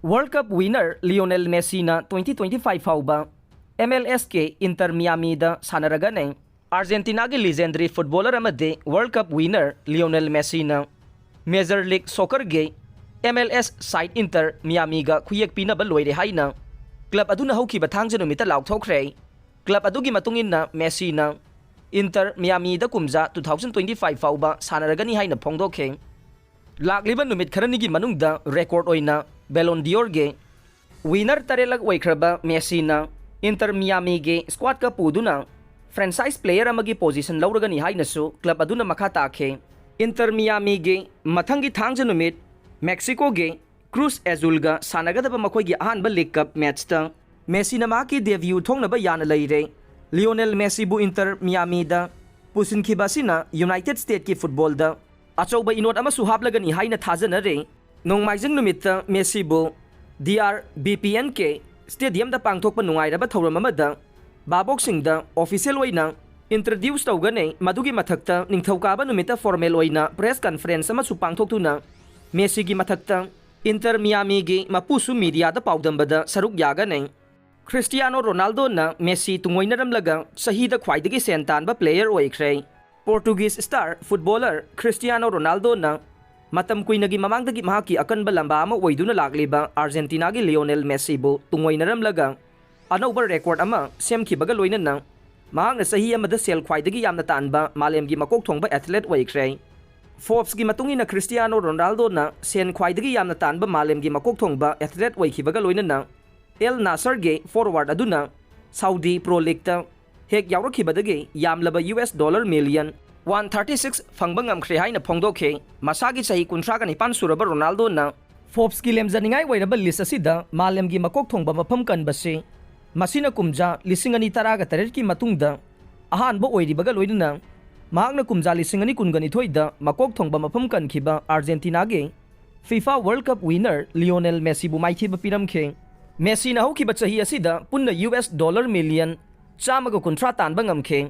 world Cup winner Lionel Messi ना 2025 फाउबा MLS के इंटर मियामी दा सानरगने अर्जेंटीना के लीजेंडरी फुटबॉलर अमदे World Cup winner Lionel Messi ना मेजर लीग सॉकर के MLS साइड इंटर मियामी गा खुयेक पीना लोइरे हाइना क्लब अदुना हौखिबा थांगजे नुमिता लाउथोखरे क्लब अदुगी मतुंगिना मेसी ना इंटर मियामी दा कुमजा 2025 फाउबा सानरगनी हाइना फोंदोखे लाकलिबा नुमित खरनिगी मनुंगदा रेकॉर्ड ओइना बेलोन डियोर गे विनर तरेलक ओइख्रबा मेसी ना इंटर मियामी गे स्क्वाड का पुदुना फ्रेंचाइज प्लेयर अमगी पोजीशन लौरगनी हाइनसु क्लब अदुना मखा ताखे इंटर मियामी गे मथंगी थांगजे नुमित मेक्सिको गे क्रूज एजुलगा सानगदबा मखोइगी अहानबा लीग कप मैच ता मेसी ना माकी डेब्यू थोंगनबा याना लैरे लियोनेल मेसी बु इंटर मियामी दा पुसिनखिबासिना यूनाइटेड स्टेट की फुटबॉल दा अचौबा इनोट अमसु हापलगनी हाइना थाजनरे नोंमाइजिंग नुमित मेसी बु DRBPN के स्टेडियम दा पांगथोकपा नुंगाइरबा थौरम अमदा बाबोक्सिंग दा ऑफिशियल ओइना इंट्रोड्यूस तौगने मदुगी मथक्ता निंगथौकाबा नुमित फॉर्मल ओइना प्रेस कॉन्फ्रेंस अमसु पांगथोकतुना मेसी की मथक्ता इंटर मियामी गी मपुसु मीडिया दा पाउदंबदा सरुक यागने क्रिस्टियानो रोनाल्डो ना मेसी तुंगोइनरमलगा चहीदा ख्वाइदगी सेन तानबा प्लेयर ओइख्रे Portuguese star footballer Cristiano Ronaldo ना मतम कुइनगी ममांगदगी महाकी अकनबा लंबा अमा ओइदुना लागलिबा अर्जेंटीना गी लियोनेल मेसी बु तुंगोइनरमलगा अनौबा रेकॉर्ड अमा सेमखिबगा लोइनना महांगना सही अमदा सेल ख्वाइदगी यामना तानबा मालेमगी मकोक थोंगबा एथलेट ओइख्रे फोर्ब्स की मतुंगिना क्रिस्टियानो रोनाल्डो ना सेन ख्वाइदगी यामना तानबा मालेमगी मकोक थोंगबा एथलेट ओइखिबगा लोइनना एल नासर गे फॉरवर्ड अदुना सऊदी प्रो लीग ता हेक यावरखिबदगी यामलबा US डॉलर मिलियन 136 फंगबंग अमख्रे हाइना फोंदोखे मसागी सही कुंट्रागा निपान सुरबा रोनाल्डो ना फोर्ब्स की लेमजनिंगाई वैरबा लिस्ट असिदा मालेमगी मकोक थोंगबा मफम कनबसे मसिना कुमजा लिसिंग अनि तरागा तरेट की मतुंगदा अहानबा ओइरिबगा लोइना महांगना कुमजा लिसिंग अनि कुनगनि थोइदा मकोक थोंगबा मफम कनखिबा अर्जेंटीना गे FIFA World Cup winner Lionel Messi बु माइखिबा पिरमखे मेसी ना हौखिबा चही असिदा पुन्ना US डॉलर मिलियन 150 तानबा ngamखे